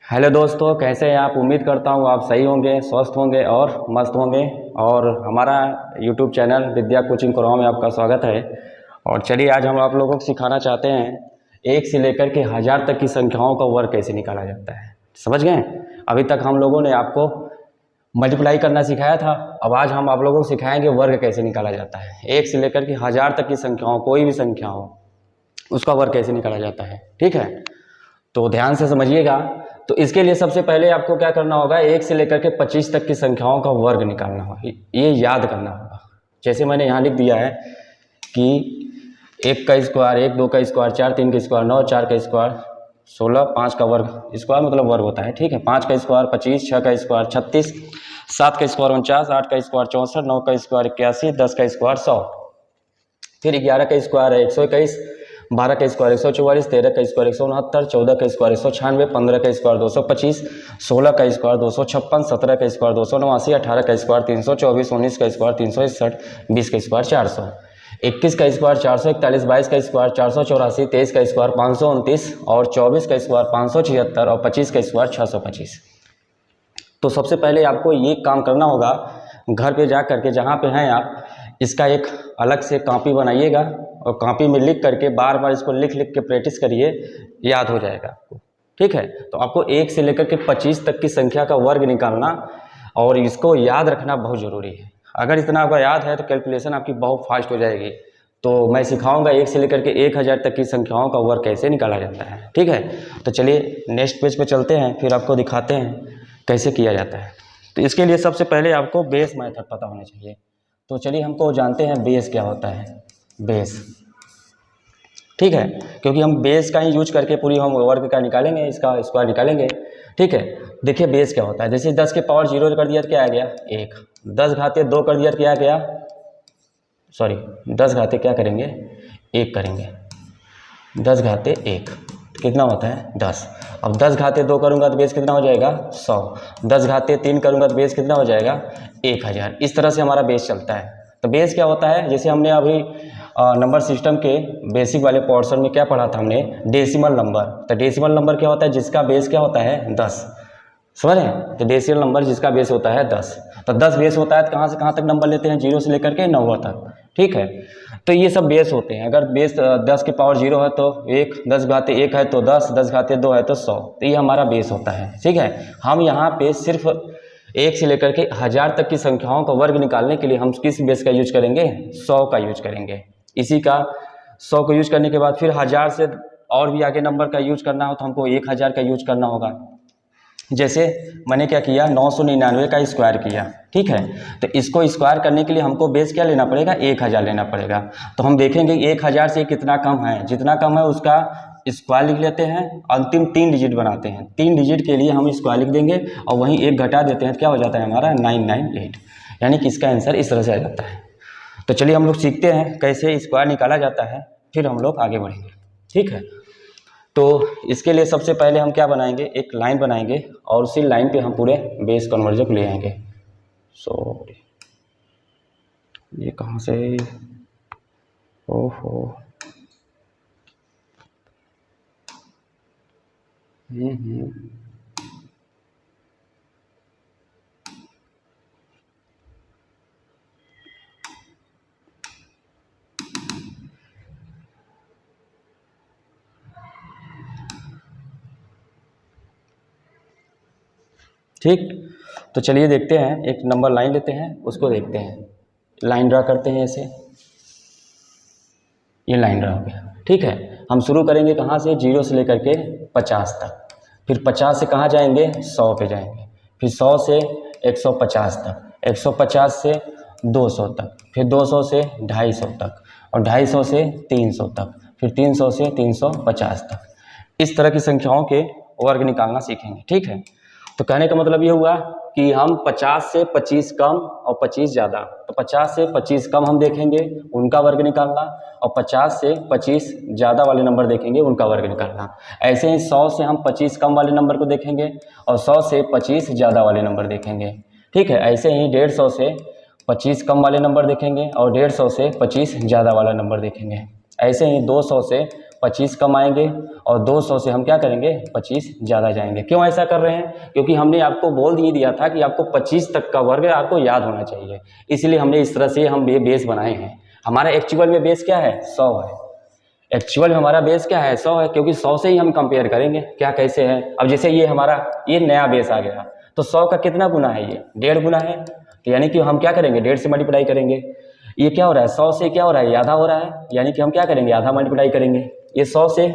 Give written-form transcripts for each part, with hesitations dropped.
Hello दोस्तों, कैसे हैं आप। उम्मीद करता हूँ आप सही होंगे, स्वस्थ होंगे और मस्त होंगे। और हमारा यूट्यूब चैनल विद्या कोचिंग कोराव में आपका स्वागत है। और चलिए आज हम आप लोगों को सिखाना चाहते हैं 1 से लेकर के 1000 तक की संख्याओं का वर्ग कैसे निकाला जाता है। समझ गए। अभी तक हम लोगों ने आपको मल्टीप्लाई करना सिखाया था, अब आज हम आप लोगों को सिखाएंगे वर्ग कैसे निकाला जाता है। 1 से लेकर के 1000 तक की संख्याओं, कोई भी संख्या हो उसका वर्ग कैसे निकाला जाता है। ठीक है, तो ध्यान से समझिएगा। तो इसके लिए सबसे पहले आपको क्या करना होगा, 1 से लेकर के 25 तक की संख्याओं का वर्ग निकालना होगा, ये याद करना होगा। जैसे मैंने यहाँ लिख दिया है कि 1 का स्क्वायर, 1 2 का स्क्वायर, 4 3 का स्क्वायर, 9 4 का स्क्वायर, 16 5 का वर्ग, स्क्वायर मतलब वर्ग होता है। ठीक है, 5 का स्क्वायर 25, 6 का स्क्वायर 36, 7 का स्क्वायर 49, 8 का स्क्वायर 64, 9 का स्क्वायर 81, 10 का स्क्वायर 100। फिर 11 का स्क्वायर है 121, 12 का स्क्वायर 144, 13 का स्क्वायर 169, 14 का स्क्वायर 196, 15 का स्क्वायर 225, 16 का स्क्वायर 256, 17 का स्क्वायर 289, 18 का स्क्वायर 324, 19 का स्क्वायर 361, 20 का स्क्वायर 400, 21 का स्क्वायर 441, 22 का स्क्वायर 484, 23 का स्क्वायर 529 और 24 का स्क्वायर 576 और 25 का स्क्वायर 625। तो सबसे पहले आपको ये काम करना होगा, घर पे जा करके जहाँ पे हैं आप, इसका एक अलग से कॉपी बनाइएगा और कॉपी में लिख करके बार बार इसको लिख लिख के प्रैक्टिस करिए, याद हो जाएगा आपको। ठीक है, तो आपको 1 से लेकर के 25 तक की संख्या का वर्ग निकालना और इसको याद रखना बहुत ज़रूरी है। अगर इतना आपको याद है तो कैलकुलेशन आपकी बहुत फास्ट हो जाएगी। तो मैं सिखाऊंगा 1 से लेकर के 1000 तक की संख्याओं का वर्ग कैसे निकाला जाता है। ठीक है, तो चलिए नेक्स्ट पेज पे चलते हैं, फिर आपको दिखाते हैं कैसे किया जाता है। तो इसके लिए सबसे पहले आपको बेस मेथड पता होना चाहिए। तो चलिए हमको जानते हैं बेस क्या होता है। बेस, ठीक है, क्योंकि हम बेस का ही यूज करके पूरी हम वर्ग का निकालेंगे, इसका स्क्वायर निकालेंगे। ठीक है, देखिए बेस क्या होता है। जैसे 10 के पावर 0 कर दिया तो क्या आ गया 1, 10 घाते 2 कर दिया तो क्या आ गया, सॉरी 10 घाते क्या करेंगे 1 करेंगे, 10 घाते 1 कितना होता है 10। अब 10 घाते 2 करूंगा तो बेस कितना हो जाएगा 100, 10 घाते 3 करूंगा तो बेस कितना हो जाएगा 1000। इस तरह से हमारा बेस चलता है। तो बेस क्या होता है, जैसे हमने अभी नंबर सिस्टम के बेसिक वाले पोर्शन में क्या पढ़ा था हमने, डेसिमल नंबर। तो डेसिमल नंबर क्या होता है, जिसका बेस क्या होता है 10। समझ रहे हैं, तो डेसिमल नंबर जिसका बेस होता है 10। तो 10 बेस होता है तो कहाँ से कहाँ तक नंबर लेते हैं, 0 से लेकर के 9 तक। ठीक है, तो ये सब बेस होते हैं। अगर बेस 10 के पावर 0 है तो 1, 10 घाते 1 है तो 10, 10 घाते 2 है तो 100। तो ये हमारा बेस होता है। ठीक है, हम यहाँ पे सिर्फ 1 से लेकर के 1000 तक की संख्याओं का वर्ग निकालने के लिए हम किस बेस का यूज करेंगे, 100 का यूज करेंगे। इसी का 100 को यूज करने के बाद फिर 1000 से और भी आगे नंबर का यूज करना हो तो हमको 1000 का यूज करना होगा। जैसे मैंने क्या किया 999 का स्क्वायर किया। ठीक है, तो इसको स्क्वायर करने के लिए हमको बेस क्या लेना पड़ेगा 1000 लेना पड़ेगा। तो हम देखेंगे 1000 से कितना कम है, जितना कम है उसका स्क्वायर लिख लेते हैं, अंतिम 3 डिजिट बनाते हैं। 3 डिजिट के लिए हम स्क्वायर लिख देंगे और वहीं 1 घटा देते हैं तो क्या हो जाता है हमारा 998। यानी कि इसका आंसर इस तरह से आ जाता है। तो चलिए हम लोग सीखते हैं कैसे स्क्वायर निकाला जाता है, फिर हम लोग आगे बढ़ेंगे। ठीक है, तो इसके लिए सबसे पहले हम क्या बनाएंगे, एक लाइन बनाएंगे और उसी लाइन पे हम पूरे बेस कन्वर्जन को ले आएंगे। सॉरी, ये कहाँ से, ओहो, ठीक। तो चलिए देखते हैं, एक नंबर लाइन लेते हैं, उसको देखते हैं। लाइन ड्रा करते हैं ऐसे, ये लाइन ड्रा हो गया। ठीक है, हम शुरू करेंगे कहाँ से, 0 से लेकर के 50 तक, फिर 50 से कहाँ जाएंगे 100 पे जाएंगे, फिर 100 से 150 तक, 150 से 200 तक, फिर 200 से 250 तक और 250 से 300 तक, फिर 300 से 350 तक। इस तरह की संख्याओं के वर्ग निकालना सीखेंगे। ठीक है, तो कहने का मतलब ये हुआ कि हम 50 से 25 कम और 25 ज़्यादा, तो 50 से 25 कम हम देखेंगे उनका वर्ग निकालना, और 50 से 25 ज़्यादा वाले नंबर देखेंगे उनका वर्ग निकालना। ऐसे ही 100 से हम 25 कम वाले नंबर को देखेंगे और 100 से 25 ज़्यादा वाले नंबर देखेंगे। ठीक है, ऐसे ही 150 से 25 कम वाले नंबर देखेंगे और 150 से 25 ज़्यादा वाला नंबर देखेंगे। ऐसे ही 200 से 25 कम आएंगे और 200 से हम क्या करेंगे 25 ज़्यादा जाएंगे। क्यों ऐसा कर रहे हैं? क्योंकि हमने आपको बोल दिया था कि आपको 25 तक का वर्ग आपको याद होना चाहिए, इसलिए हमने इस तरह से हम ये बेस बनाए हैं। हमारा एक्चुअल में बेस क्या है 100 है, एक्चुअल में हमारा बेस क्या है 100 है, क्योंकि 100 से ही हम कंपेयर करेंगे क्या कैसे है। अब जैसे ये हमारा ये नया बेस आ गया तो 100 का कितना गुना है, ये 1.5 गुना है, तो यानी कि हम क्या करेंगे 1.5 से मल्टीप्लाई करेंगे। ये क्या हो रहा है 100 से क्या हो रहा है, ये आधा हो रहा है, यानी कि हम क्या करेंगे आधा मल्टीप्लाई करेंगे। ये 100 से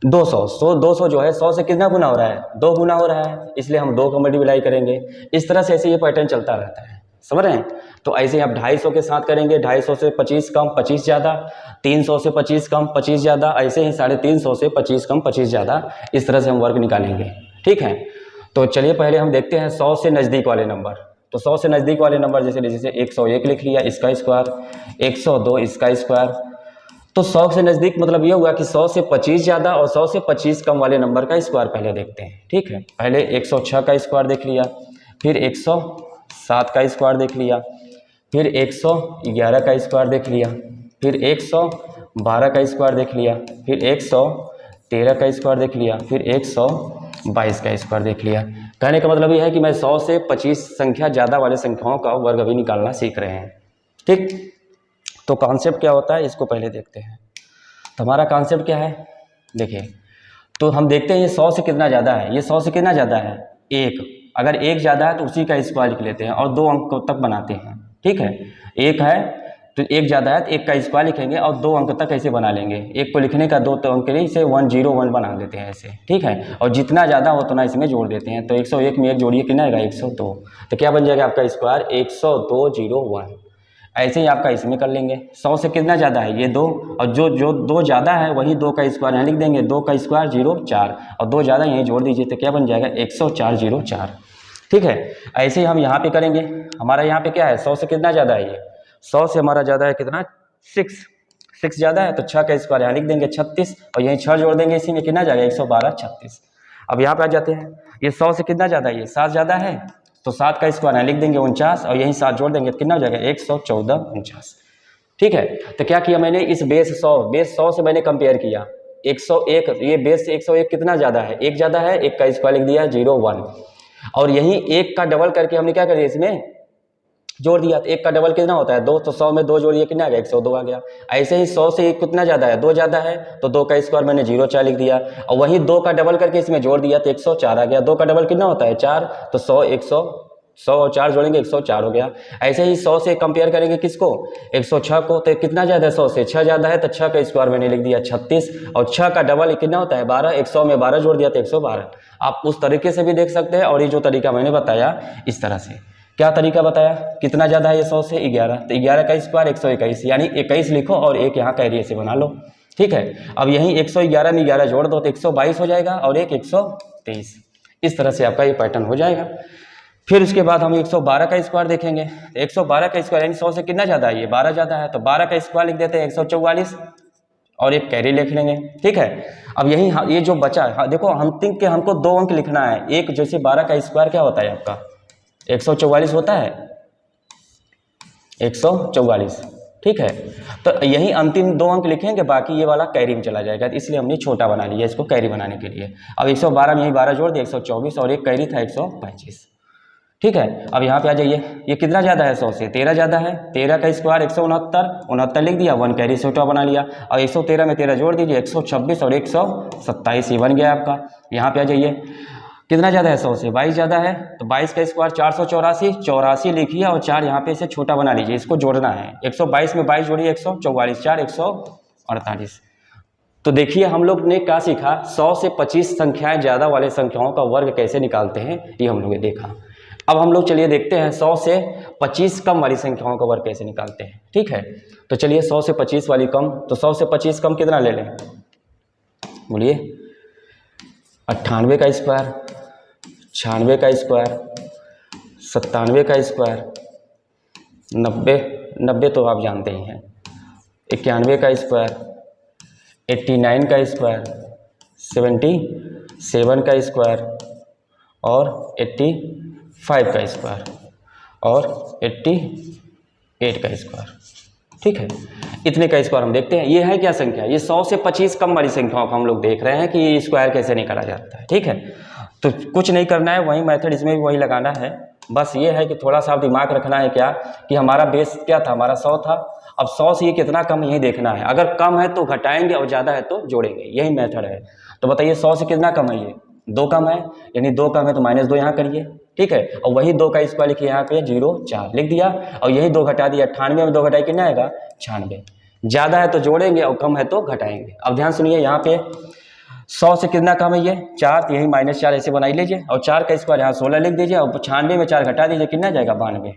200 जो है 100 से कितना गुना हो रहा है 2 गुना हो रहा है, इसलिए हम 2 का मल्टीप्लाई करेंगे। इस तरह से ऐसे ये पैटर्न चलता रहता है, समझ रहे हैं। तो ऐसे ही आप 250 के साथ करेंगे, 250 से 25 कम 25 ज़्यादा, 300 से 25 कम 25 ज़्यादा, ऐसे ही 350 से 25 कम 25 ज़्यादा, इस तरह से हम वर्ग निकालेंगे। ठीक है, तो चलिए पहले हम देखते हैं 100 से नज़दीक वाले नंबर। तो 100 से नज़दीक वाले नंबर जैसे 101 लिख लिया इसका स्क्वायर, 102 इसका स्क्वायर। तो 100 से नज़दीक मतलब ये हुआ कि 100 से 25 ज़्यादा और 100 से 25 कम वाले नंबर का स्क्वायर पहले देखते हैं। ठीक है, पहले 106 का स्क्वायर देख लिया, फिर 107 का स्क्वायर देख लिया, फिर 111 का स्क्वायर देख लिया, फिर 112 का स्क्वायर देख लिया, फिर 113 का स्क्वायर देख लिया, फिर 122 का स्क्वायर देख लिया। कहने का मतलब यह है कि मैं 100 से 25 संख्या ज़्यादा वाले संख्याओं का वर्ग अभी निकालना सीख रहे हैं। ठीक, तो कॉन्सेप्ट क्या होता है इसको पहले देखते हैं। तो हमारा कॉन्सेप्ट क्या है देखिए, तो हम देखते हैं ये 100 से कितना ज़्यादा है, ये 100 से कितना ज़्यादा है 1, अगर 1 ज़्यादा है तो उसी का स्क्वायर लिख लेते हैं और 2 अंक तक बनाते हैं। ठीक है, 1 है तो 1 ज़्यादा है तो 1 का स्क्वायर लिखेंगे और 2 अंक तक ऐसे बना लेंगे। 1 को लिखने का 2 अंक के लिए इसे 101 बना देते हैं ऐसे। ठीक है, और जितना ज़्यादा हो उतना इसमें जोड़ देते हैं। तो 101 में 1 जोड़िए कितना आएगा 102, तो क्या बन जाएगा आपका स्क्वायर 10201। ऐसे ही आपका इसमें कर लेंगे। 100 से कितना ज़्यादा है ये 2, और जो 2 ज़्यादा है वही 2 का स्क्वायर यहाँ लिख देंगे, 2 का स्क्वायर 04 और 2 ज़्यादा यहीं जोड़ दीजिए तो क्या बन जाएगा 10404। ठीक है, ऐसे ही हम यहाँ पे करेंगे। हमारा यहाँ पे क्या है 100 से कितना ज़्यादा है, ये 100 से हमारा ज़्यादा है कितना 6 ज़्यादा है तो 6 का स्क्वायर यहाँ लिख देंगे 36 और यहीं 6 जोड़ देंगे, इसी में कितना जाएगा 112 36। अब यहाँ पे आ जाते हैं, ये 100 से कितना ज़्यादा है, ये 7 ज़्यादा है तो 7 का स्क्वायर यहाँ लिख देंगे 49 और यहीं 7 जोड़ देंगे कितना हो जाएगा 114 49। ठीक है, तो क्या किया मैंने इस बेस 100 से मैंने कंपेयर किया 101, ये बेस से 101 कितना ज़्यादा है 1 ज़्यादा है, 1 का स्क्वायर लिख दिया 01 और यहीं 1 का डबल करके हमने क्या करिए इसमें जोड़ दिया। तो 1 का डबल कितना होता है 2, तो 100 में 2 जोड़िए कितना आ गया 102 आ गया। ऐसे ही 100 से कितना ज़्यादा है 2 ज़्यादा है तो 2 का स्क्वायर मैंने 04 लिख दिया और वही 2 का डबल करके इसमें जोड़ दिया तो 104 आ गया। 2 का डबल कितना होता है 4, तो 100 और 4 जोड़ेंगे 104 हो गया। ऐसे ही 100 से कंपेयर करेंगे किसको 106 को, तो कितना ज़्यादा है 100 से 6 ज़्यादा है तो 6 का स्क्वायर मैंने लिख दिया 36 और 6 का डबल कितना होता है 12, 100 में 12 जोड़ दिया तो 112। आप उस तरीके से भी देख सकते हैं और ये जो तरीका मैंने बताया इस तरह से। क्या तरीका बताया, कितना ज़्यादा है ये 100 से 11, तो 11 का स्क्वायर 121 यानी 21 लिखो और एक यहाँ कैरी ऐसे बना लो। ठीक है, अब यहीं 111 में 11 जोड़ दो तो 122 हो जाएगा और एक 123। इस तरह से आपका ये पैटर्न हो जाएगा। फिर उसके बाद हम 112 का स्क्वायर देखेंगे। 112 का स्क्वायर यानी 100 से कितना ज़्यादा है, ये 12 ज़्यादा है तो 12 का स्क्वायर लिख देते हैं 144 और एक कैरी लिख लेंगे। ठीक है, अब यही ये जो बचा है देखो हम थिंक के हमको 2 अंक लिखना है। एक जैसे 12 का स्क्वायर क्या होता है आपका 144 होता है 144। ठीक है, तो यही अंतिम 2 अंक लिखेंगे, बाकी ये वाला कैरी में चला जाएगा, इसलिए हमने छोटा बना लिया इसको कैरी बनाने के लिए। अब 112 में यही 12 जोड़ दिए 124 और एक कैरी था 125। ठीक है, अब यहाँ पे आ जाइए, ये कितना ज़्यादा है 100 से 13 ज़्यादा है, 13 का स्क्वायर 169 लिख दिया, 1 कैरी छोटा बना लिया और 113 में 13 जोड़ दीजिए 126 और 127 ये बन गया आपका। यहाँ पे आ जाइए, कितना ज़्यादा है 100 से 22 ज़्यादा है तो 22 का स्क्वायर 484 लिखिए और 4 यहाँ पे इसे छोटा बना लीजिए, इसको जोड़ना है। 122 में 22 जोड़िए 144 4 148। तो देखिए हम लोग ने क्या सीखा, 100 से 25 संख्याएं ज़्यादा वाले संख्याओं का वर्ग कैसे निकालते हैं ये हम लोग ने देखा। अब हम लोग चलिए देखते हैं 100 से 25 कम वाली संख्याओं का वर्ग कैसे निकालते हैं। ठीक है, तो चलिए 100 से 25 वाली कम, तो 100 से 25 कम कितना ले लें बोलिए 98 का स्क्वायर, 96 का स्क्वायर, 97 का स्क्वायर, 90 तो आप जानते ही हैं, 91 का स्क्वायर, 89 का स्क्वायर, 77 का स्क्वायर और 85 का स्क्वायर और 88 का स्क्वायर। ठीक है, इतने का स्क्वायर हम देखते हैं। ये है क्या संख्या, ये 100 से 25 कम वाली संख्याओं को हम लोग देख रहे हैं कि स्क्वायर कैसे निकाला जाता है। ठीक है, तो कुछ नहीं करना है, वही मेथड इसमें भी वही लगाना है। बस ये है कि थोड़ा सा दिमाग रखना है क्या कि हमारा बेस क्या था, हमारा 100 था। अब 100 से ये कितना कम यही देखना है, अगर कम है तो घटाएंगे और ज़्यादा है तो जोड़ेंगे, यही मेथड है। तो बताइए 100 से कितना कम है, ये 2 कम है, यानी 2 कम है तो -2 यहाँ करिए। ठीक है, और वही 2 का स्क्वायर लिखिए यहाँ पे 0,4 लिख दिया, और यही 2 घटा दिया, 98 में 2 घटाए कितना आएगा 96। ज़्यादा है तो जोड़ेंगे और कम है तो घटाएंगे। अब ध्यान सुनिए, यहाँ पे 100 से कितना कम है ये 4, तो यही -4 ऐसे बना ही लीजिए, और 4 का स्क्वायर यहाँ 16 लिख दीजिए, और 96 में 4 घटा दीजिए, कितना जाएगा 92।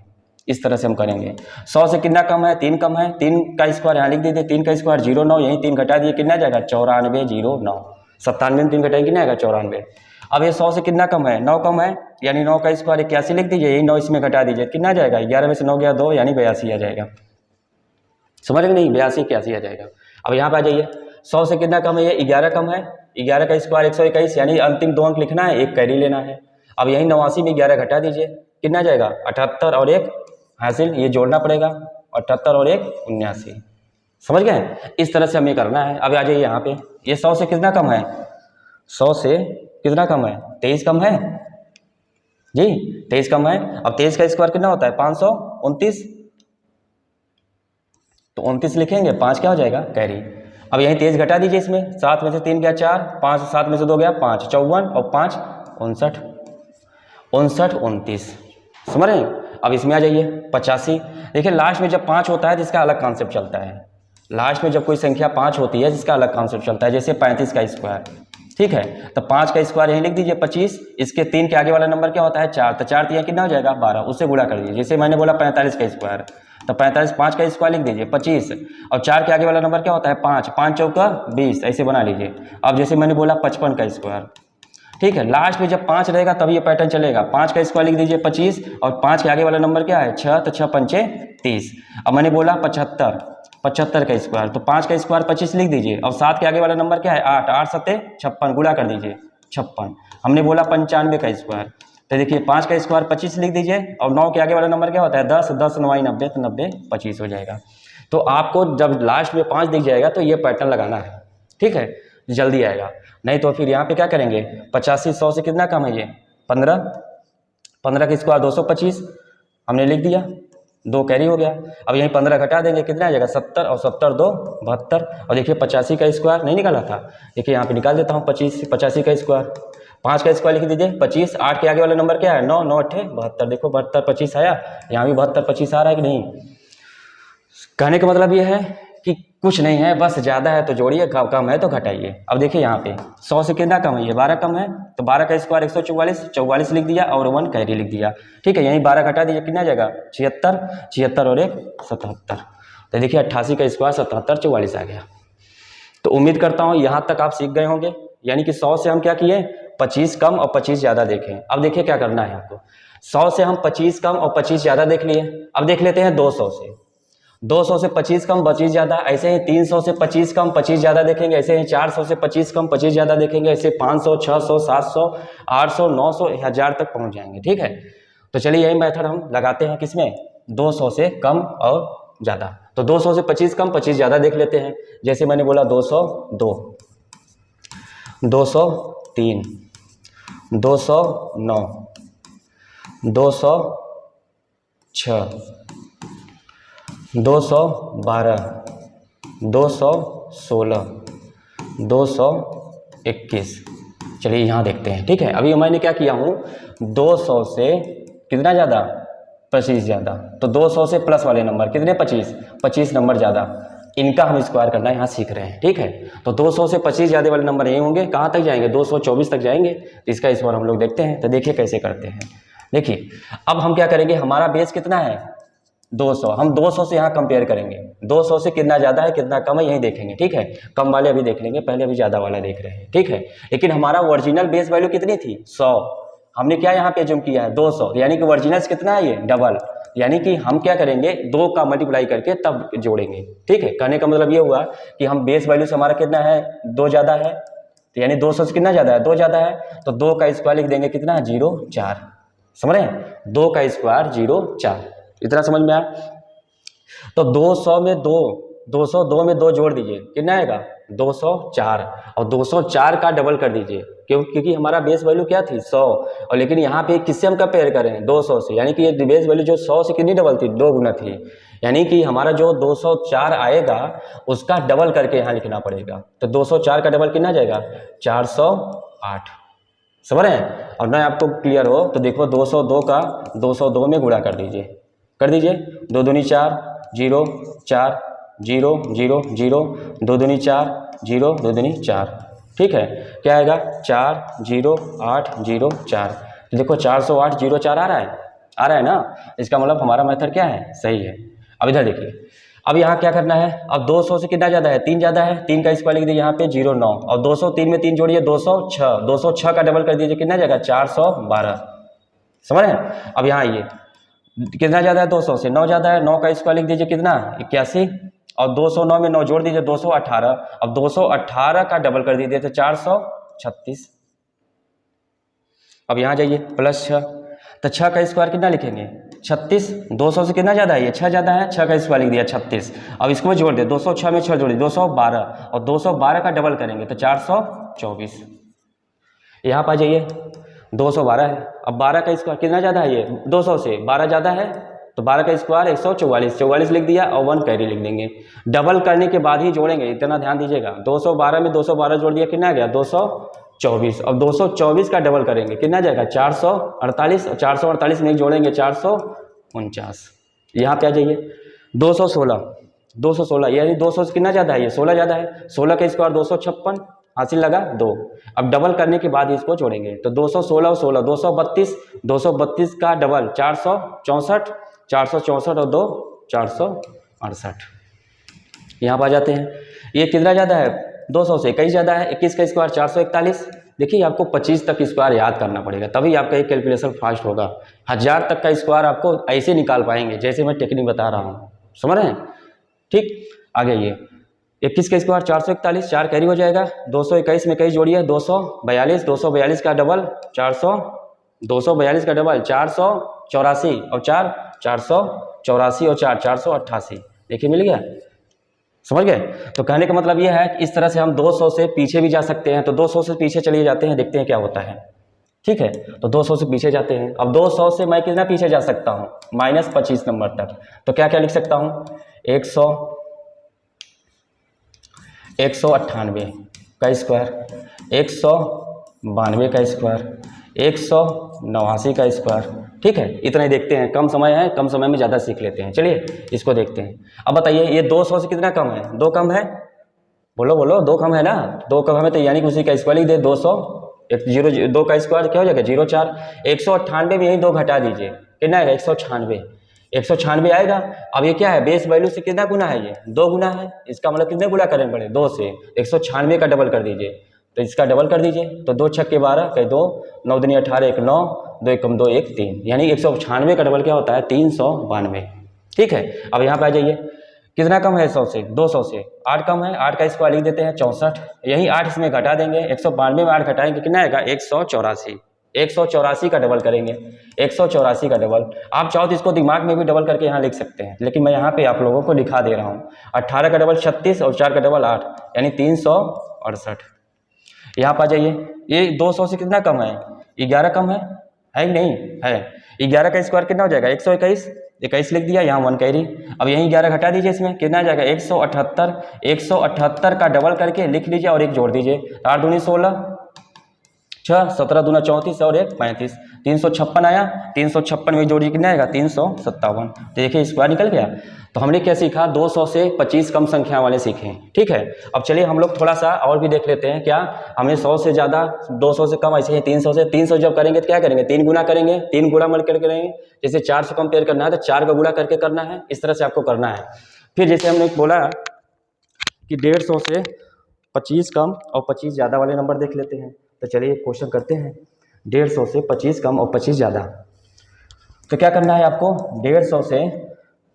इस तरह से हम करेंगे। 100 से कितना कम है, 3 कम है, 3 का स्क्वायर यहाँ लिख दीजिए, 3 का स्क्वायर 0,9, यही 3 घटा दिए, कितना जाएगा 94, 0,9, 97 में 3 घटाएंगे कितना आएगा 94। अब ये 100 से कितना कम है, 9 कम है, यानी 9 का स्क्वायर 81 लिख दीजिए, यही 9 इसमें घटा दीजिए, कितना जाएगा 11 में से 9 गया 2, यानी 82 आ जाएगा। समझ में नहीं, 82 81 आ जाएगा। अब यहाँ पे आ जाइए, 100 से कितना कम है, ये 11 कम है, 11 का स्क्वायर 121, यानी अंतिम 2 अंक लिखना है, एक कैरी लेना है। अब यही 89 में 11 घटा दीजिए, कितना जाएगा 78 और 1 हासिल, ये जोड़ना पड़ेगा, 78 और 1 79। समझ गए, इस तरह से हमें करना है। अब आ जाइए यहाँ पे, ये 100 से कितना कम है, 100 से कितना कम है, 23 कम है जी, 23 कम है। अब 23 का स्क्वायर कितना होता है 529, तो 29 लिखेंगे, 5 क्या हो जाएगा कैरी। अब यही 23 घटा दीजिए, इसमें 7 में से 3 गया 4, 5 7 में से 2 गया 5, 54 और 5 59, 59 29। समझ रहे हैं। अब इसमें आ जाइए 85। देखिए लास्ट में जब 5 होता है जिसका अलग कॉन्सेप्ट चलता है, लास्ट में जब कोई संख्या 5 होती है जिसका अलग कॉन्सेप्ट चलता है, जैसे 35 का स्क्वायर। ठीक है, तो 5 का स्क्वायर यहीं लिख दीजिए 25, इसके 3 के आगे वाला नंबर क्या होता है 4, तो 4 3 कितना हो जाएगा 12, उससे गुणा कर दीजिए। जैसे मैंने बोला 45 का स्क्वायर, तो 45 5 का स्क्वायर लिख दीजिए 25, और 4 के आगे वाला नंबर क्या होता है 5, 5 चौका 20, ऐसे बना लीजिए। अब जैसे मैंने बोला 55 का स्क्वायर। ठीक है, लास्ट में जब 5 रहेगा तब ये पैटर्न चलेगा, 5 का स्क्वायर लिख दीजिए 25, और 5 के आगे वाला नंबर क्या है 6, तो 6 पंचे 30। अब मैंने बोला 75, 75 का स्क्वायर, तो 5 का स्क्वायर 25 लिख दीजिए, और 7 के आगे वाला नंबर क्या है 8, 8 7 56, गुणा कर दीजिए 56। हमने बोला 95 का स्क्वायर, तो देखिए 5 का स्क्वायर 25 लिख दीजिए, और 9 के आगे वाला नंबर क्या होता है 10, 10 9 90, तो 90 25 हो जाएगा। तो आपको जब लास्ट में 5 दिख जाएगा तो ये पैटर्न लगाना है। ठीक है, जल्दी आएगा, नहीं तो फिर यहाँ पे क्या करेंगे 85 100 से कितना कम है ये 15, 15 का स्क्वायर 225 हमने लिख दिया, 2 कैरी हो गया। अब यहीं 15 घटा देंगे, कितना आ जाएगा 70, और 70 2 72। और देखिए 85 का स्क्वायर नहीं निकाला था, देखिए यहाँ पे निकाल देता हूँ 85 का स्क्वायर। 5 का स्क्वायर लिख दीजिए 25, 8 के आगे वाला नंबर क्या है 9, 9 8 72, देखो 72 25 आया, यहाँ भी 72 25 आ रहा है कि नहीं। कहने का मतलब ये है कि कुछ नहीं है, बस ज़्यादा है तो जोड़िए, कम है तो घटाइए। अब देखिए यहाँ पे 100 से कितना कम है, ये 12 कम है, तो 12 का स्क्वायर 144, 44 लिख दिया, और 1 कैरी लिख दिया। ठीक है, यहीं 12 घटा दीजिए, कितना जाएगा 76, 76 और 1 77। तो देखिए 88 का स्क्वायर 77 44 आ गया। तो उम्मीद करता हूँ यहाँ तक आप सीख गए होंगे, यानी कि 100 से हम क्या किए 25 कम और 25 ज़्यादा देखें। अब देखिए क्या करना है आपको, 100 से हम 25 कम और 25 ज़्यादा देख लिए, अब देख लेते हैं 200 से। 200 से 25 कम 25 ज़्यादा, ऐसे ही 300 से 25 कम 25 ज़्यादा देखेंगे, ऐसे ही 400 से 25 कम 25 ज़्यादा देखेंगे, ऐसे 500 600 700 800 900 1000 तक पहुंच जाएंगे। ठीक है, तो चलिए यही मेथड हम लगाते हैं किसमें 200 से कम और ज़्यादा। तो 200 से 25 कम 25 ज़्यादा देख लेते हैं, जैसे मैंने बोला 202, 203, 209, 206, 212, 216, 221। चलिए यहाँ देखते हैं। ठीक है, अभी मैंने क्या किया हूँ 200 से कितना ज़्यादा 25 ज़्यादा, तो 200 से प्लस वाले नंबर कितने 25 नंबर ज़्यादा, इनका हम स्क्वायर करना यहाँ सीख रहे हैं। ठीक है, तो 200 से 25 ज़्यादा वाले नंबर यही होंगे, कहाँ तक जाएंगे 224 तक जाएंगे। तो इसका स्क्वायर हम लोग देखते हैं, तो देखिए कैसे करते हैं। देखिए अब हम क्या करेंगे, हमारा बेस कितना है 200, हम 200 से यहाँ कंपेयर करेंगे, 200 से कितना ज़्यादा है कितना कम है यही देखेंगे। ठीक है, कम वाले अभी देख लेंगे, पहले अभी ज़्यादा वाला देख रहे हैं। ठीक है, लेकिन हमारा ओरिजिनल बेस वैल्यू कितनी थी 100, हमने क्या यहाँ पे जूम किया है 200, यानी कि ओरिजिनल कितना है ये डबल, यानी कि हम क्या करेंगे 2 का मल्टीप्लाई करके तब जोड़ेंगे। ठीक है, कहने का मतलब ये हुआ कि हम बेस वैल्यू से हमारा कितना है 2 ज़्यादा है, तो यानी 200 से कितना ज़्यादा है 2 ज़्यादा है, तो 2 का स्क्वायर लिख देंगे कितना है 0,4। समझ रहे हैं, 2 का स्क्वायर 0,4, इतना समझ में आया। तो 200 में 202 में 2 जोड़ दीजिए, कितना आएगा 204, और 204 का डबल कर दीजिए, क्योंकि हमारा बेस वैल्यू क्या थी 100, और लेकिन यहाँ पे किससे हम कंपेयर करें 200 से, यानी कि ये बेस वैल्यू जो 100 से कितनी डबल थी 2 गुना थी, यानी कि हमारा जो 204 आएगा उसका डबल करके यहाँ लिखना पड़ेगा। तो 204 का डबल कितना जाएगा 408, समझ रहे हैं। और ना आपको क्लियर हो तो देखो 202 का 202 में गुणा कर दीजिए, 2 दूनी 4, 0 4 0 0 0, 2 दूनी 4 0 2 दूनी 4, ठीक है, क्या आएगा 4 0 8 0 4। तो देखो 408 0 4 आ रहा है ना, इसका मतलब हमारा मेथड क्या है सही है। अब इधर देखिए, अब यहाँ क्या करना है, अब 200 से कितना ज़्यादा है 3 ज़्यादा है, 3 का स्क्वायर लिख दीजिए यहाँ पे 09, और 203 में 3 जोड़िए 206, 206 का डबल कर दीजिए कितना जाएगा 412, समझ रहे हैं। अब यहाँ आइए कितना ज़्यादा है 200 से 9 ज़्यादा है, 9 का स्क्वायर लिख दीजिए कितना 81, और 209 में 9 जोड़ दीजिए 218, अब 218 का डबल कर दीजिए तो 436। अब यहाँ जाइए प्लस 6, तो 6 का स्क्वायर कितना लिखेंगे 36, 200 से कितना ज़्यादा है ये 6 ज़्यादा है, 6 का स्क्वायर लिख दिया 36, अब इसको में जोड़ दे 206 में 6 जोड़िए 212, और 212 का डबल करेंगे तो 424। यहाँ पर जाइए 212 है, अब 12 का स्क्वायर कितना ज़्यादा है ये 200 से 12 ज़्यादा है, तो 12 का स्क्वायर 144, 44 लिख दिया और 1 कैरी लिख देंगे, डबल करने के बाद ही जोड़ेंगे, इतना ध्यान दीजिएगा। 212 में 212 जोड़ दिया कितना आ गया 224, अब 224 का डबल करेंगे कितना जाएगा 448, और 448 में जोड़ेंगे 449। यहाँ पे आ जाइए 216 यानी 200 से कितना ज़्यादा है ये 16 ज़्यादा है, 16 का स्क्वायर 256, हासिल लगा 2, अब डबल करने के बाद इसको जोड़ेंगे तो 216 और 16 232, 232 का डबल 464, 464 और 2 468। यहाँ पर आ जाते हैं, ये कितना ज़्यादा है 200 से 21 ज़्यादा है, 21 का स्क्वायर 441। देखिए आपको 25 तक स्क्वायर याद करना पड़ेगा, तभी आपका ये कैलकुलेशन फास्ट होगा। 1000 तक का स्क्वायर आपको ऐसे निकाल पाएंगे जैसे मैं टेक्निक बता रहा हूँ, समझ रहे हैं। ठीक, आगे ये 21 का स्क्वायर 441, 4 कैरी हो जाएगा, 221 में 21 जोड़िए 242, 242 का डबल 400, 242 का डबल 484, और 4 484 और 4 488। देखिए मिल गया, समझ गए। तो कहने का मतलब ये है कि इस तरह से हम 200 से पीछे भी जा सकते हैं, तो 200 से पीछे चलिए जाते हैं, देखते हैं क्या होता है। ठीक है, तो 200 से पीछे जाते हैं। अब 200 से मैं कितना पीछे जा सकता हूँ -25 नंबर तक, तो क्या क्या लिख सकता हूँ 198 का स्क्वायर, 192 का स्क्वायर, 189 का स्क्वायर। ठीक है, इतना ही देखते हैं, कम समय है, कम समय में ज़्यादा सीख लेते हैं। चलिए इसको देखते हैं। अब बताइए ये 200 से कितना कम है 2 कम है, बोलो बोलो 2 कम है ना, 2 कम है तो यानी कि उसी का स्क्वायर लिख दे 200, 2 का स्क्वायर क्या हो जाएगा 04, 198 में यही 2 घटा दीजिए कितना आएगा 196, 196 आएगा। अब ये क्या है बेस वैल्यू से कितना गुना है ये 2 गुना है, इसका मतलब कितने गुना करें पड़े 2 से, 196 का डबल कर दीजिए, तो इसका डबल कर दीजिए, तो 2 छक्के 12 कहीं 2, 9 दूनी 18 1 9, 2 एकम 2 1 3, यानी 196 का डबल क्या होता है 392। ठीक है, अब यहाँ पे आ जाइए कितना कम है 100 से 200 से 8 कम है, 8 का स्क्वायर लिख देते हैं 64, यही 8 इसमें घटा देंगे, 192 में 8 घटाएंगे कितना आएगा 184, 184 का डबल करेंगे, 184 का डबल। आप चाहो तो इसको दिमाग में भी डबल करके यहाँ लिख सकते हैं, लेकिन मैं यहाँ पे आप लोगों को दिखा दे रहा हूँ। 18 का डबल 36 और 4 का डबल 8 यानी 368। यहाँ पर जाइए ये 200 से कितना कम है 11 कम है कि नहीं है, 11 का स्क्वायर कितना हो जाएगा 121, 21 लिख दिया, यहाँ 1 कैरी। अब यहीं 11 घटा दीजिए, इसमें कितना आ जाएगा 178, 178 का डबल करके लिख लीजिए और 1 जोड़ दीजिए, 8 दूनी 16, 6 17 दूना 34 और 1 35, 356 आया, 356 में जोड़िए कितना आएगा 357। तो देखिए स्क्वायर निकल गया। तो हमने क्या सीखा 200 से 25 कम संख्या वाले सीखे। ठीक है, अब चलिए हम लोग थोड़ा सा और भी देख लेते हैं। क्या हमें 100 से ज़्यादा 200 से कम ऐसे ही 300 से 300 जब करेंगे तो क्या करेंगे 3 गुना करेंगे, 3 गुना मल्टीप्लाई करेंगे। जैसे 4 से कंपेयर करना है तो 4 का गुणा करके करना है, इस तरह से आपको करना है। फिर जैसे हमने बोला कि 150 से 25 कम और 25 ज़्यादा वाले नंबर देख लेते हैं। तो चलिए क्वेश्चन करते हैं 150 से 25 कम और 25 ज़्यादा। तो क्या करना है आपको 150 से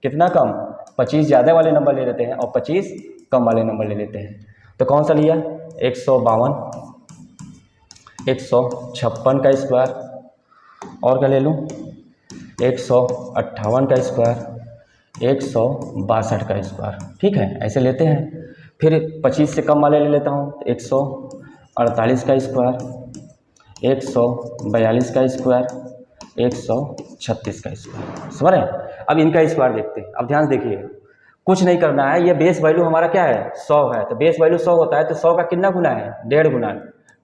कितना कम 25 ज़्यादा वाले नंबर ले लेते हैं और 25 कम वाले नंबर ले लेते हैं। तो कौन सा लिया 152, 156 का स्क्वायर, और क्या ले लूँ 158 का स्क्वायर, 162 का स्क्वायर। ठीक है, ऐसे लेते हैं। फिर 25 से कम वाले ले लेता हूँ, 148 का स्क्वायर, 142 का स्क्वायर, 136 का स्क्वायर। समझ रहे हैं? अब इनका स्क्वायर देखते हैं। अब ध्यान से देखिए, कुछ नहीं करना है। ये बेस वैल्यू हमारा क्या है, 100 है, तो बेस वैल्यू 100 होता है, तो 100 का कितना गुना है, 1.5 गुना।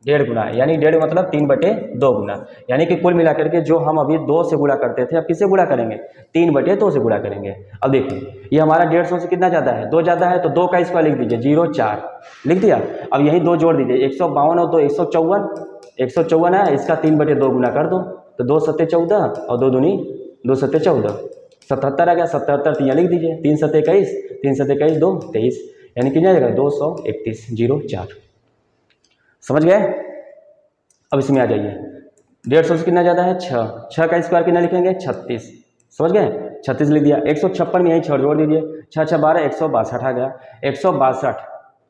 1.5 गुना यानी 1.5 मतलब 3/2 गुना, यानी कि कुल मिलाकर के जो हम अभी 2 से गुणा करते थे, अब किससे गुणा करेंगे, 3/2 से गुणा करेंगे। अब देखिए ये हमारा 150 से कितना ज़्यादा है, 2 ज़्यादा है, तो 2 का स्क्वायर लिख दीजिए, 0,4 लिख दिया। अब यही 2 जोड़ दीजिए, 152 और 2 154, 154 है, इसका 3/2 गुना कर दो, तो 2 सत्ते 14 और 2 दूनी 2 सत्ते 14, 77 आ गया। 77 यहाँ लिख दीजिए, 3 सत्ते 21, 3 सत्ते 21, 2 23, यानी कितना आ जाएगा 231, 0,4। समझ गए? अब इसमें आ जाइए, 150 से कितना ज़्यादा है, 6, 6 का स्क्वायर कितना लिखेंगे, 36। समझ गए? 36 लिख दिया। 156 में यही 6 जोड़ दीजिए, 6 6 12, 162 आ गया। 162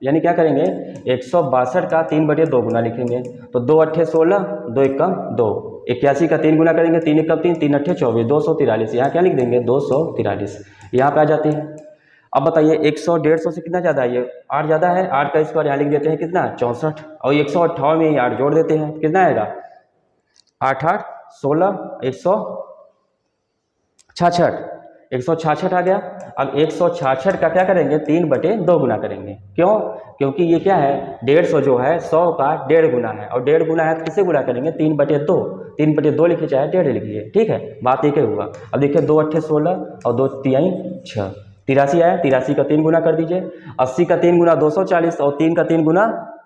यानी क्या करेंगे, 162 का 3/2 गुना लिखेंगे, तो 2 अट्ठे 16, 2 एकम 2, 81 का 3 गुना करेंगे, 3 एकम 3, 3 अट्ठे 24, 243। यहाँ क्या लिख देंगे, 243 यहाँ पे आ जाती है। अब बताइए 100 150 से कितना ज़्यादा है, ये 8 ज़्यादा है, 8 का स्क्वायर यहाँ लिख देते हैं कितना, 64, और 158 में ये 8 जोड़ देते हैं, कितना आएगा, 8 8 16, 166 आ गया। अब 166 का क्या करेंगे, 3/2 गुना करेंगे। क्यों? क्योंकि ये क्या है, 150 जो है 100 का 1.5 गुना है, और 1.5 गुना है तो किससे गुना करेंगे, 3/2, 3/2 लिखिए चाहे 1.5 लिखिए। ठीक है, बात एक ही हुआ। अब देखिए 2 अट्ठे 16 और 2 तिहाई 6, 83 आया, 83 का 3 गुना कर दीजिए। 80 का 3 गुना 240 और 3 का 3 गुना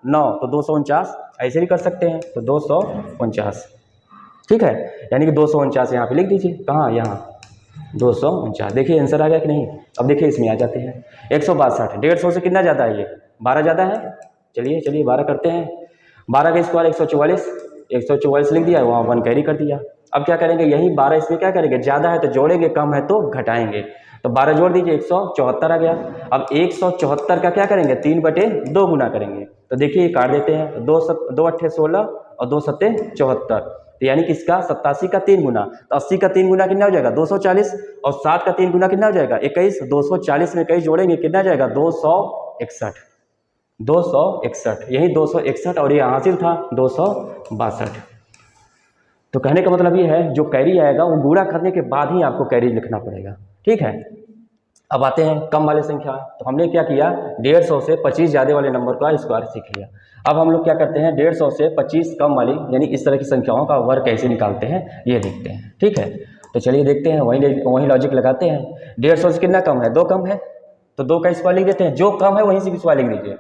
9, तो 249, ऐसे भी कर सकते हैं, तो 249। ठीक है, यानी कि 249 यहाँ पे लिख दीजिए, कहाँ, यहाँ 249। देखिए आंसर आ गया कि नहीं? अब देखिए इसमें आ जाते हैं 162, 150 से कितना ज़्यादा है, ये 12 ज़्यादा है। चलिए 12 करते हैं, 12 का स्क्वायर 144, 144 लिख दिया, वहाँ 1 कैरी कर दिया। अब क्या करेंगे, यही 12 इसमें क्या करेंगे, ज़्यादा है तो जोड़ेंगे, कम है तो घटाएंगे, तो 12 जोड़ दीजिए, 174 आ गया। अब 174 का क्या करेंगे, 3/2 गुना करेंगे, तो देखिए ये काट देते हैं, 2 अट्ठे 16 और 2 सत्ते 74, तो यानी कि इसका 87 का 3 गुना, तो 80 का 3 गुना कितना हो जाएगा, 240, और 7 का 3 गुना कितना हो जाएगा, 21, 240 में 21 जोड़ेंगे कितना जाएगा, 261, 261, यही 261, और ये हासिल था 262। तो कहने का मतलब ये है, जो कैरी आएगा वो गुणा करने के बाद ही आपको कैरी लिखना पड़ेगा। ठीक है, अब आते हैं कम वाले संख्या। तो हमने क्या किया, 150 से 25 ज़्यादा वाले नंबर का स्क्वायर सीख लिया। अब हम लोग क्या करते हैं, 150 से 25 कम वाली यानी इस तरह की संख्याओं का वर्ग कैसे निकालते हैं ये देखते हैं। ठीक है, तो चलिए देखते हैं, वही लॉजिक लगाते हैं। 150 से कितना कम है, 2 कम है, तो 2 का स्क्वायर लिख देते हैं, जो कम है वहीं से स्क्वायर लिख दीजिए।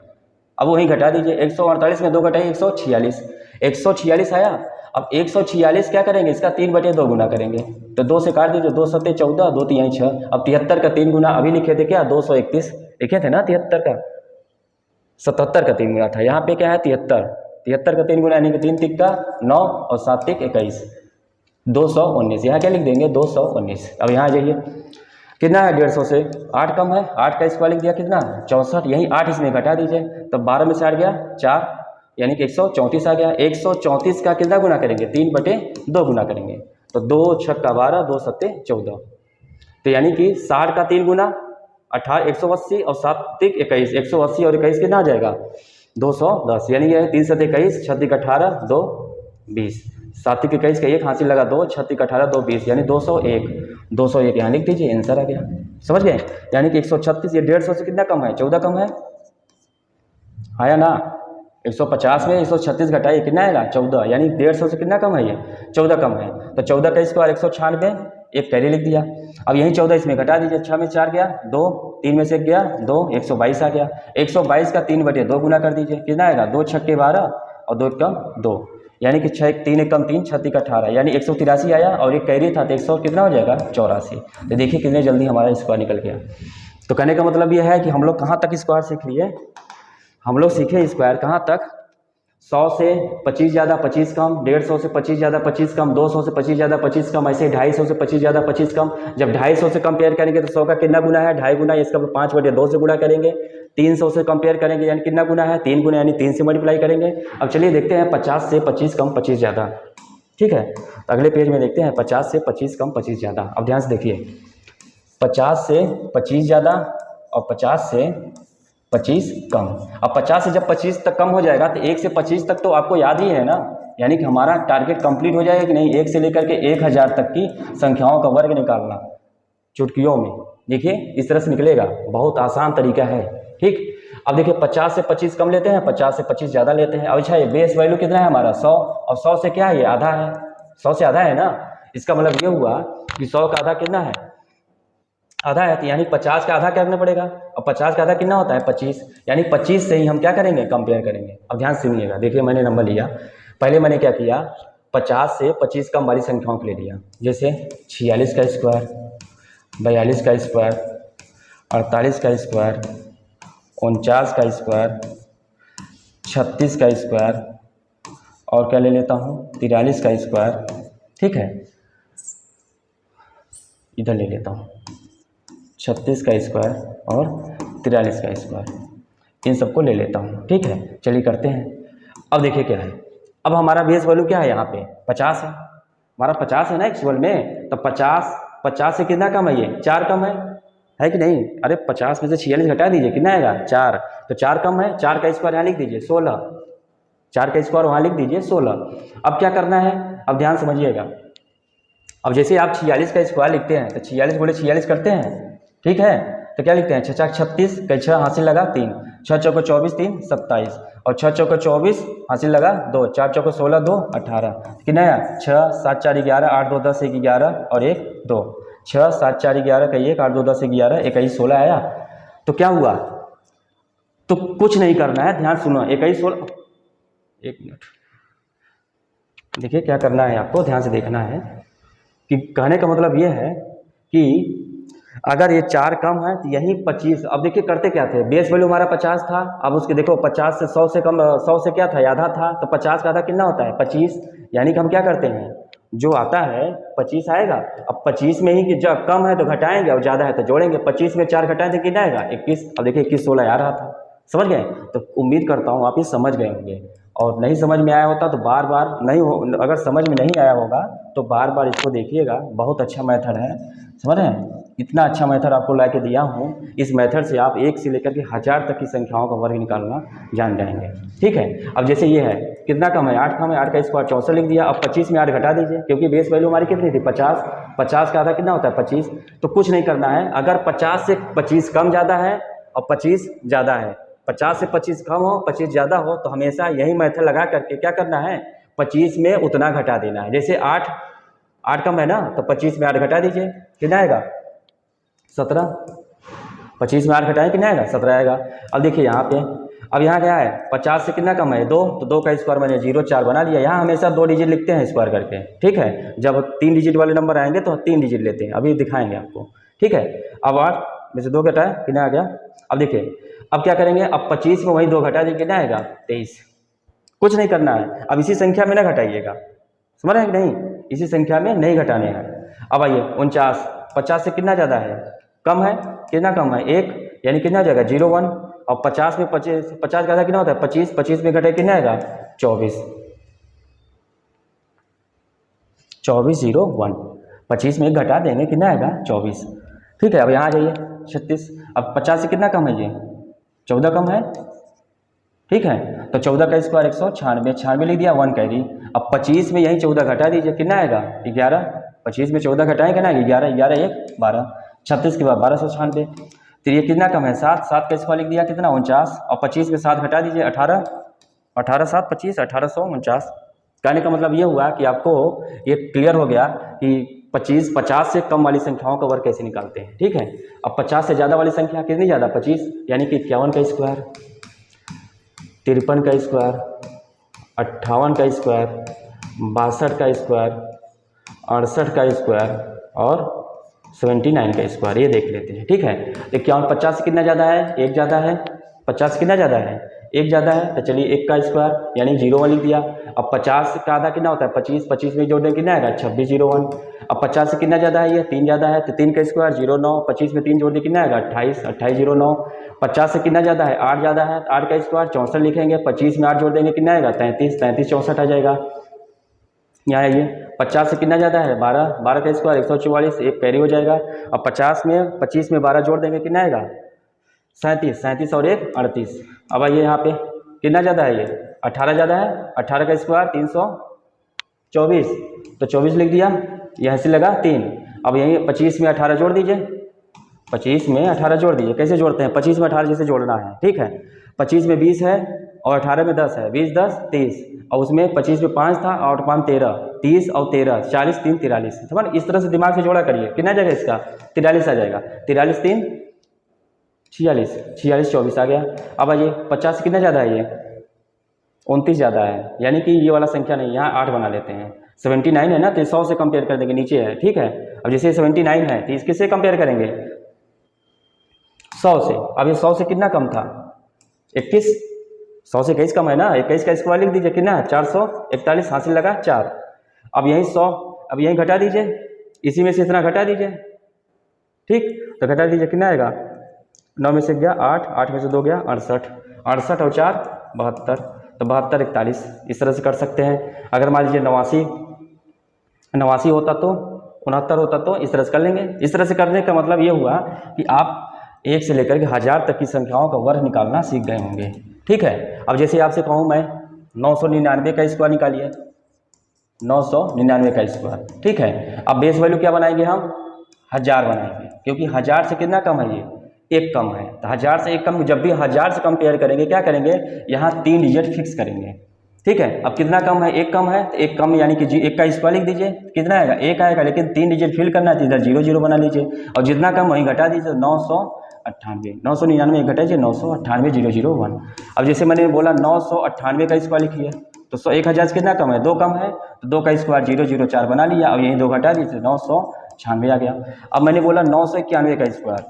अब वहीं घटा दीजिए, 148 में 2 घटाइए, 146, 146 आया। अब 146 क्या करेंगे, इसका 3/2 गुना करेंगे, तो 2 से काट दीजिए, 2 सत्ते 14, 2 तिहाई 6। अब 73 का 3 गुना अभी लिखे थे क्या, 231 लिखे थे ना, 73 का 77 का 3 गुना था, यहाँ पे क्या है 73 का 3 गुना, यानी कि 3 तिक्का 9 और 7 तिक 21, 219। यहाँ क्या लिख देंगे, 219। अब यहाँ आ जाइए, कितना है 150 से 8 कम है, 8 का स्क्वायर लिख दिया कितना, 64, यही 8 इसमें घटा दीजिए, तो 12 में से 8 गया 4, यानी कि 134 आ गया। 134 का कितना गुना करेंगे, 3/2 गुना करेंगे, तो 2 छक्का 12, 2 सत्ते 14, तो यानी कि 60 का 3 गुना 180 और 7 तिक 21, 180 और 21 कितना आ जाएगा, 210, यानी यह 3 सत्ते 21, 36 18, 2 20, 7 तिक 21 का 1 हासिल लगा 2, 36 18, 2 20, यानी 201, 201 यहाँ लिख दीजिए, आंसर आ गया। समझ गए? यानी कि 136 ये 150 से कितना कम है, 14 कम है, आया ना। 150 में 136 घटाइए कितना आएगा, 14, यानी 150 से कितना कम है, ये 14 कम है, तो 14 का स्क्वायर 196, एक कैरी लिख दिया। अब यही 14 इसमें घटा दीजिए, 6 में 4 गया 2, 3 में से 1 गया 2, 122 आ गया। 122 का 3/2 गुना कर दीजिए, कितना आएगा, 2 छक्के 12 और 2 कम 2, यानी कि 6 3 1 कम 3, 36 18, यानी 183 आया, और एक कैरी था तो 100 कितना हो जाएगा, 84। तो देखिए कितने जल्दी हमारा स्क्वायर निकल गया। तो कहने का मतलब यह है कि हम लोग कहाँ तक स्क्वायर सीख लिए, हम लोग सीखे स्क्वायर कहाँ तक, 100 से 25 ज़्यादा 25 कम, 150 से 25 ज़्यादा 25 कम, 200 से 25 ज़्यादा 25 कम, ऐसे 250 से 25 ज़्यादा 25 कम। जब 250 से कंपेयर करेंगे तो 100 का कितना गुना है, 2.5 गुना, इसका 5/2 से गुणा करेंगे। 300 से कंपेयर करेंगे यानी कितना गुना है, 3 गुना, यानी 3 से मल्टीप्लाई करेंगे। अब चलिए देखते हैं 50 से 25 कम 25 ज़्यादा। ठीक है, तो अगले पेज में देखते हैं 50 से 25 कम 25 ज़्यादा। अब ध्यान से देखिए, 50 से 25 ज़्यादा और 50 से 25 कम। अब 50 से जब 25 तक कम हो जाएगा तो 1 से 25 तक तो आपको याद ही है ना, यानी कि हमारा टारगेट कंप्लीट हो जाएगा कि नहीं। 1 से लेकर के 1000 तक की संख्याओं का वर्ग निकालना चुटकियों में, देखिए इस तरह से निकलेगा, बहुत आसान तरीका है। ठीक, अब देखिए 50 से 25 कम लेते हैं, 50 से 25 ज़्यादा लेते हैं। अब अच्छा ये बेस वैल्यू कितना है हमारा 100, और 100 से क्या है, ये आधा है, 100 से आधा है ना। इसका मतलब ये हुआ कि 100 का आधा कितना है, आधा है, तो यानी 50 का आधा क्या करना पड़ेगा। अब 50 का आधा कितना होता है 25, यानी 25 से ही हम क्या करेंगे, कंपेयर करेंगे। अब ध्यान से सुनिएगा, देखिए मैंने नंबर लिया, पहले मैंने क्या किया, 50 से 25 कम वाली संख्याओं को ले लिया, जैसे 46 का स्क्वायर, 42 का स्क्वायर, 48 का स्क्वायर, 49 का स्क्वायर, 36 का स्क्वायर, और क्या ले लेता हूँ 43 का स्क्वायर। ठीक है, इधर ले लेता हूँ 36 का स्क्वायर और 43 का स्क्वायर, इन सबको ले लेता हूँ। ठीक है, चलिए करते हैं। अब देखिए क्या है, अब हमारा बेस वैल्यू क्या है, यहाँ पे 50 है, हमारा 50 है ना एक्चुअल में, तो 50 से कितना कम है, ये 4 कम है कि नहीं। अरे 50 में से 46 घटा दीजिए, कितना आएगा 4, तो 4 कम है, 4 का स्क्वायर यहाँ लिख दीजिए 16, 4 का स्क्वायर वहाँ लिख दीजिए 16। अब क्या करना है, अब ध्यान समझिएगा, अब जैसे आप 46 का स्क्वायर लिखते हैं तो 46 गुणे 46 करते हैं, ठीक है, तो क्या लिखते हैं 6 6 36, कई 6 हासिल लगा 3, 6 चौको 24, 3 27, और 6 चौको 24 हासिल लगा 2, 4 चौको 16, 2 18, कितना आया 6 7 4 11, 8 2 10 1 11 और 1 2, 6 7 4 11 का 1, 8 2 10 11, 21 16 आया। तो क्या हुआ, तो कुछ नहीं करना है, ध्यान सुनो, 21 16, एक मिनट, देखिए क्या करना है आपको, ध्यान से देखना है कि कहने का मतलब ये है कि अगर ये 4 कम है तो यही 25। अब देखिए करते क्या थे, बेस वैल्यू हमारा 50 था, अब उसके देखो 50 से 100 से कम, 100 से क्या था, आधा था, तो 50 का आधा कितना होता है 25, यानी कि हम क्या करते हैं, जो आता है 25 आएगा। अब 25 में ही कि जब कम है तो घटाएंगे और ज़्यादा है तो जोड़ेंगे, 25 में 4 घटाएं तो कितना आएगा 21। अब देखिए 21 16 आ रहा था, समझ गए। तो उम्मीद करता हूँ आप ये समझ गए होंगे, और नहीं समझ में आया होता तो बार बार नहीं हो, अगर समझ में नहीं आया होगा तो बार बार इसको देखिएगा, बहुत अच्छा मेथड है, समझ रहे हैं। इतना अच्छा मेथड आपको ला के दिया हूँ, इस मेथड से आप 1 से लेकर के 1000 तक की संख्याओं का वर्ग निकालना जान जाएंगे। ठीक है, अब जैसे ये है, कितना कम है 8 कम है, 8 का स्क्वायर 64 लिख दिया। अब 25 में 8 घटा दीजिए, क्योंकि बेस वैल्यू हमारी कितनी थी 50, 50 का आधा कितना होता है 25। तो कुछ नहीं करना है, अगर 50 से 25 कम ज़्यादा है और 25 ज़्यादा है, 50 से 25 कम हो 25 ज़्यादा हो, तो हमेशा यही मेथड लगा करके क्या करना है, 25 में उतना घटा देना है। जैसे 8 कम है ना, तो 25 में 8 घटा दीजिए, कितना आएगा 17, 25 में 8 घटाएं कितना आएगा 17 आएगा। अब देखिए यहाँ पे, अब यहाँ क्या है 50 से कितना कम है 2, तो 2 का स्क्वायर मैंने 0 4 बना लिया। यहाँ हमेशा 2 डिजिट लिखते हैं स्क्वायर करके, ठीक है, जब 3 डिजिट वाले नंबर आएंगे तो 3 डिजिट लेते हैं, अभी दिखाएंगे आपको। ठीक है, अब 8 में से 2 घटाए कितना आ गया। अब देखिए अब क्या करेंगे, अब 25 में वही 2 घटा दीजिए, कितना आएगा 23। कुछ नहीं करना है, अब इसी संख्या में ना घटाइएगा, समझ रहे हैं कि नहीं, इसी संख्या में नहीं घटाने हैं। अब आइए 49, 50 से कितना ज़्यादा है, कम है, कितना कम है 1, यानी कितना हो जाएगा 0 1, और 50 में 50 का आधा कितना होता है 25, 25 में घटाए कितना आएगा 24, 24 0 1, 25 में घटा देंगे कितना आएगा 24। ठीक है, अब यहाँ आ जाइए 36, अब 50 से कितना कम है, ये 14 कम है, ठीक है, तो 14 का स्क्वायर 196, 96 लिख दिया 1 कैरी। अब 25 में यही 14 घटा दीजिए, कितना आएगा 11, 25 में 14 घटाएं कितना 11, 11 1 12, 36 के बाद 1296। तो ये कितना कम है 7, 7 का स्क्वायर लिख दिया कितना 49, और 25 में 7 घटा दीजिए 18, 18 7 25 1849। कहने का मतलब ये हुआ कि आपको ये क्लियर हो गया कि 50 से कम वाली संख्याओं का वर्ग कैसे निकालते हैं। ठीक है, अब 50 से ज़्यादा वाली संख्या कितनी ज़्यादा 25, यानी कि 51 का स्क्वायर, 53 का स्क्वायर, 58 का स्क्वायर, 62 का स्क्वायर, 68 का स्क्वायर और 79 का स्क्वायर, ये देख लेते हैं। ठीक है, तो 51 से कितना ज़्यादा है, 1 ज़्यादा है, 50 से कितना ज़्यादा है 1 ज़्यादा है, तो चलिए 1 का स्क्वायर यानी 0 1 लिख दिया। अब 50 का आधा कितना होता है 25, 25 में जोड़ दें कितना आएगा 26 0 1। अब 50 से कितना ज़्यादा है, ये 3 ज़्यादा है, तो 3 का स्क्वायर 0 9, 25 में 3 जोड़ दें कितना आएगा 28, 28 0 9। 50 से कितना ज़्यादा है 8 ज़्यादा है, तो 8 का स्क्वायर 64 लिखेंगे, 25 में 8 जोड़ देंगे कितना आएगा 33, 33 64 आ जाएगा। यहाँ आइए 50 से कितना ज़्यादा है 12, 12 का स्क्वायर 144, एक कैरी हो जाएगा। अब 50 में 25 में 12 जोड़ देंगे कितना आएगा 37, 37 और एक 38। अब आइए यहाँ पे कितना ज़्यादा है ये 18 ज़्यादा है, 18 का स्क्वायर 324, तो 24 लिख दिया, यहाँ से लगा 3। अब यहीं 25 में 18 जोड़ दीजिए, 25 में 18 जोड़ दीजिए। कैसे जोड़ते हैं 25 में 18 जैसे जोड़ना है, ठीक है। 25 में 20 है और 18 में 10 है, 20 10 30, और उसमें 25 में 5 था और 5 13, 30 और 13 40 3 43, समझ। इस तरह से दिमाग से जोड़ा करिए, कितना जाएगा इसका 43 आ जाएगा, 43 3 46, 46 24 आ गया। अब आइए 50 से कितना ज़्यादा है ये 29 ज़्यादा है, यानी कि ये वाला संख्या नहीं, यहाँ 8 बना लेते हैं। 79 है ना, तो 100 से कंपेयर कर देंगे, नीचे है, ठीक है। अब जैसे 79 है तो इसके से कंपेयर करेंगे 100 से। अब ये 100 से कितना कम था 21, 100 से 21 कम है ना, 21 का स्क्वायर लिख दीजिए कितना 441, हासिल लगा 4। अब यहीं 100, अब यहीं घटा दीजिए, इसी में से इतना घटा दीजिए, ठीक। तो घटा दीजिए कितना आएगा 9 में से गया 8, 8 में से 2 गया 68, 68 और 4 72, तो 72 41, इस तरह से कर सकते हैं। अगर मान लीजिए 89 होता तो 69 होता तो इस तरह से कर लेंगे। इस तरह से करने का मतलब ये हुआ कि आप 1 से लेकर के 1000 तक की संख्याओं का वर्ग निकालना सीख गए होंगे, ठीक है। अब जैसे आपसे कहूँ मैं 999 का स्क्वायर निकालिए, 999 का स्क्वायर, ठीक है। अब बेस वैल्यू क्या बनाएंगे हम 1000 बनाएंगे, क्योंकि 1000 से कितना कम है ये 1 कम है, तो 1000 से 1 कम, जब भी 1000 से कंपेयर करेंगे क्या करेंगे यहाँ 3 डिजिट फिक्स करेंगे, ठीक है। अब कितना कम है 1 कम है, तो 1 कम यानी कि 1 का स्क्वायर लिख दीजिए, कितना आएगा 1 आएगा, लेकिन 3 डिजिट फिल करना है तो इधर 0 0 बना लीजिए, और जितना कम वहीं घटा दीजिए 998, 999 घटाइए 998 001। अब जैसे मैंने बोला 998 का स्क्वायर लिखिए, तो 1000 से कितना कम है 2 कम है, तो 2 का स्क्वायर 004 बना लिया, अब यहीं 2 घटा दीजिए 996 आ गया। अब मैंने बोला 991 का स्क्वायर,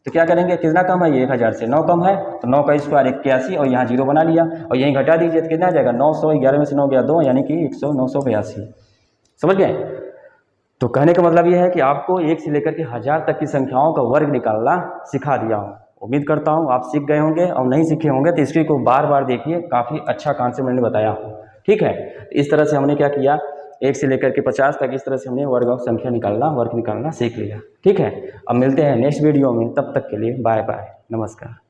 तो क्या करेंगे कितना कम है ये 1000 से 9 कम है, तो 9 का स्क्वायर 81 और यहाँ 0 बना लिया, और यहीं घटा दीजिए तो कितना आ जाएगा 911 में से 9 गया 2, यानी कि 100 982, समझ गए। तो कहने का मतलब ये है कि आपको 1 से लेकर के 1000 तक की संख्याओं का वर्ग निकालना सिखा दिया हूँ। उम्मीद करता हूँ आप सीख गए होंगे, और नहीं सीखे होंगे तो इसकी को बार बार देखिए, काफ़ी अच्छा कॉन्सेप्ट मैंने बताया, ठीक है। इस तरह से हमने क्या किया 1 से लेकर के 50 तक इस तरह से हमने वर्ग संख्या निकालना, वर्ग निकालना सीख लिया, ठीक है। अब मिलते हैं नेक्स्ट वीडियो में, तब तक के लिए बाय बाय, नमस्कार।